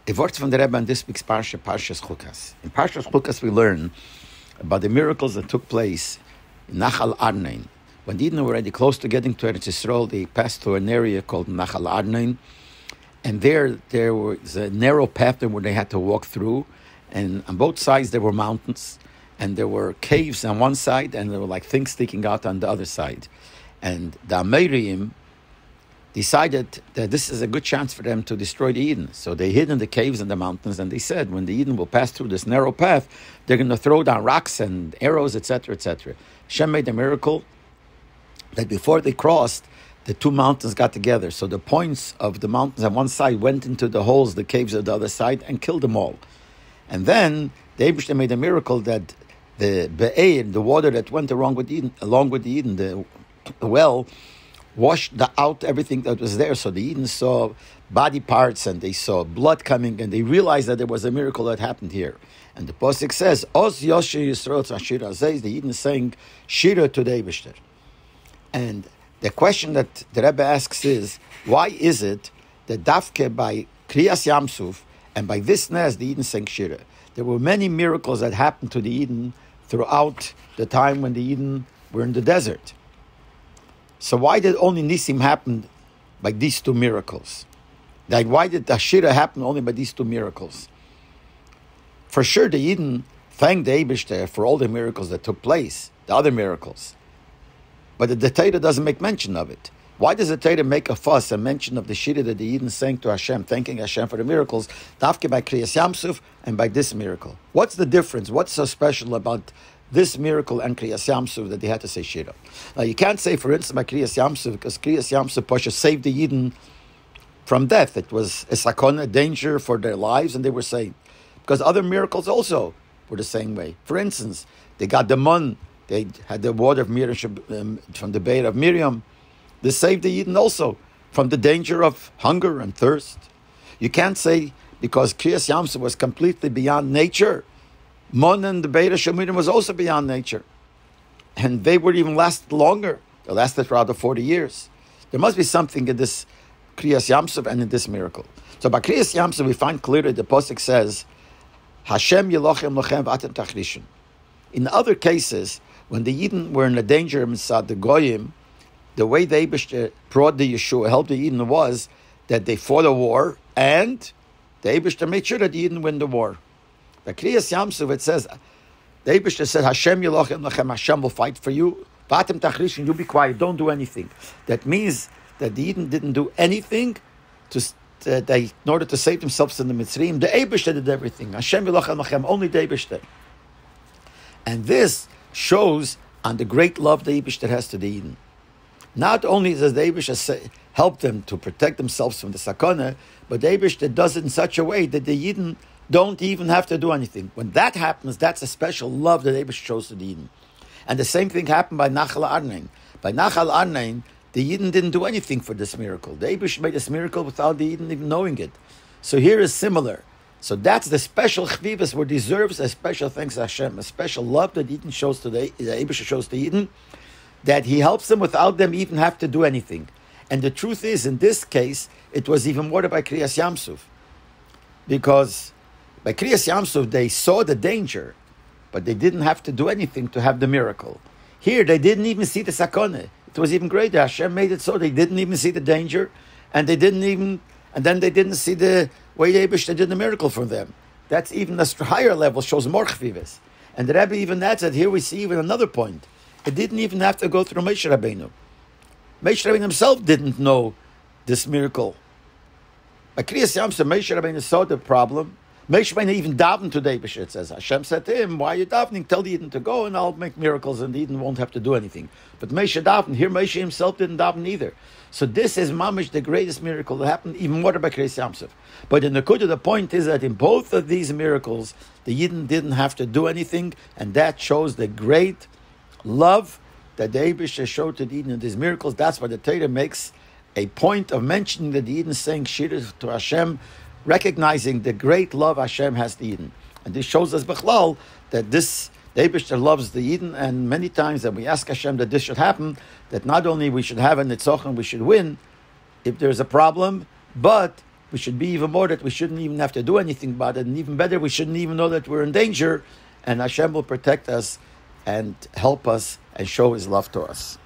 A Vort from the Rebbe on this week's Parshas Chukas. In Parshas Chukas we learn about the miracles that took place in Nachal Arnain. When the Eden were already close to getting to Eretz Yisrael, they passed through an area called Nachal Arnain, and there was a narrow path where they had to walk through, and on both sides there were mountains, and there were caves on one side, and there were like things sticking out on the other side. And the Amerim decided that this is a good chance for them to destroy the Eden. So they hid in the caves and the mountains, and they said, when the Eden will pass through this narrow path, they're going to throw down rocks and arrows, etc., etc. Hashem made a miracle that before they crossed, the two mountains got together. So the points of the mountains on one side went into the holes, the caves of the other side, and killed them all. And then the Eibishter made a miracle that the Be'er, the water that went along with the Eden, the well, washed out everything that was there. So the Eden saw body parts and they saw blood coming, and they realized that there was a miracle that happened here. And the Pasuk says, Oz Yoshe Yisrael Shira Zez, the Eden saying Shira to the Eibishter. And the question that the Rebbe asks is, why is it that Dafke by Kriyas Yamsuf and by this Nes the Eden sang Shira? There were many miracles that happened to the Eden throughout the time when the Eden were in the desert. So why did only Nisim happen by these two miracles? Like, why did the Shira happen only by these two miracles? For sure, the Eden thanked the Eibishter for all the miracles that took place, the other miracles. But the Torah doesn't make mention of it. Why does the Torah make a fuss and mention of the Shira that the Eden sang to Hashem, thanking Hashem for the miracles, Dafke by Kriyas Yamsuf and by this miracle? What's the difference? What's so special about this miracle and Kriyas Yamsuf that they had to say Shira? Now, you can't say, for instance, by Kriyas Yamsuf, because Kriyas Yamsuf Pasha saved the Eden from death. It was a sakona, a danger for their lives, and they were saved. Because other miracles also were the same way. For instance, they got the mun, they had the water of Miriam from the Be'er of Miriam. They saved the Eden also from the danger of hunger and thirst. You can't say because Kriyas Yamsuf was completely beyond nature, Mon and the Be'er of Miriam was also beyond nature. And they would even last longer. They lasted for about 40 years. There must be something in this Kriyas Yamsuf and in this miracle. So by Kriyas Yamsuf we find clearly the Pasuk says, Hashem Yelochem Lochem V'atem Tachrishin. In other cases, when the Eden were in a danger inside the Goyim, the way the Eibishter brought the Yeshua, helped the Eden, was that they fought a war, and the Eibishter made sure that the Eden win the war. By Kriyas Yamsuf it says, the Eibishter said, Hashem Yelochem Lachem, Hashem will fight for you. V'atem Tachrishin, you be quiet, don't do anything. That means that the Eden didn't do anything in order to save themselves in the Mitzrayim. The Eibishter did everything. Hashem Yelochem Lachem, only the Eibishter. And this shows on the great love the Eibishter has to the Eden. Not only does the Eibishter help them to protect themselves from the sakana, but the Eibishter does it in such a way that the Eden don't even have to do anything. When that happens, that's a special love that the Eibishter shows to the Eden. And the same thing happened by Nachal Arnain. By Nachal Arnain, the Eden didn't do anything for this miracle. The Eibishter made this miracle without the Eden even knowing it. So here is similar. So that's the special chvivas where deserves a special thanks to Hashem, a special love that Eden shows to the Eibishter shows to Eden, that he helps them without them even have to do anything. And the truth is, in this case, it was even more by Kriyas Yamsuf. Because by Kriyas Yamsuf, they saw the danger, but they didn't have to do anything to have the miracle. Here, they didn't even see the sakone. It was even greater. Hashem made it so they didn't even see the danger, and then they didn't see the way the Eibishter did the miracle for them. That's even a higher level, shows more chvivas. And the Rebbe even adds that here we see even another point. It didn't even have to go through Moshe Rabbeinu. Moshe Rabbeinu himself didn't know this miracle. By Kriyas Yamsuf, Moshe Rabbeinu saw the problem. Moshe Rabbeinu even davened to the Eibishter. It says, Hashem said to him, why are you davening? Tell the Eden to go and I'll make miracles and the Eden won't have to do anything. But Moshe davened. Here Moshe himself didn't daven either. So this is mamish the greatest miracle that happened, even more by Kriyas Yamsuf. But in the Kudah, the point is that in both of these miracles, the Eden didn't have to do anything, and that shows the great love that the Eibishter showed to the Eden in these miracles. That's why the Torah makes a point of mentioning that the Eden saying Shira to Hashem, recognizing the great love Hashem has to Eden. And this shows us Bechlal that the Eibishter loves the Eden, and many times that we ask Hashem that this should happen, that not only we should have a Nitzoch and we should win if there's a problem, but we should be even more that we shouldn't even have to do anything about it. And even better, we shouldn't even know that we're in danger. And Hashem will protect us and help us and show His love to us.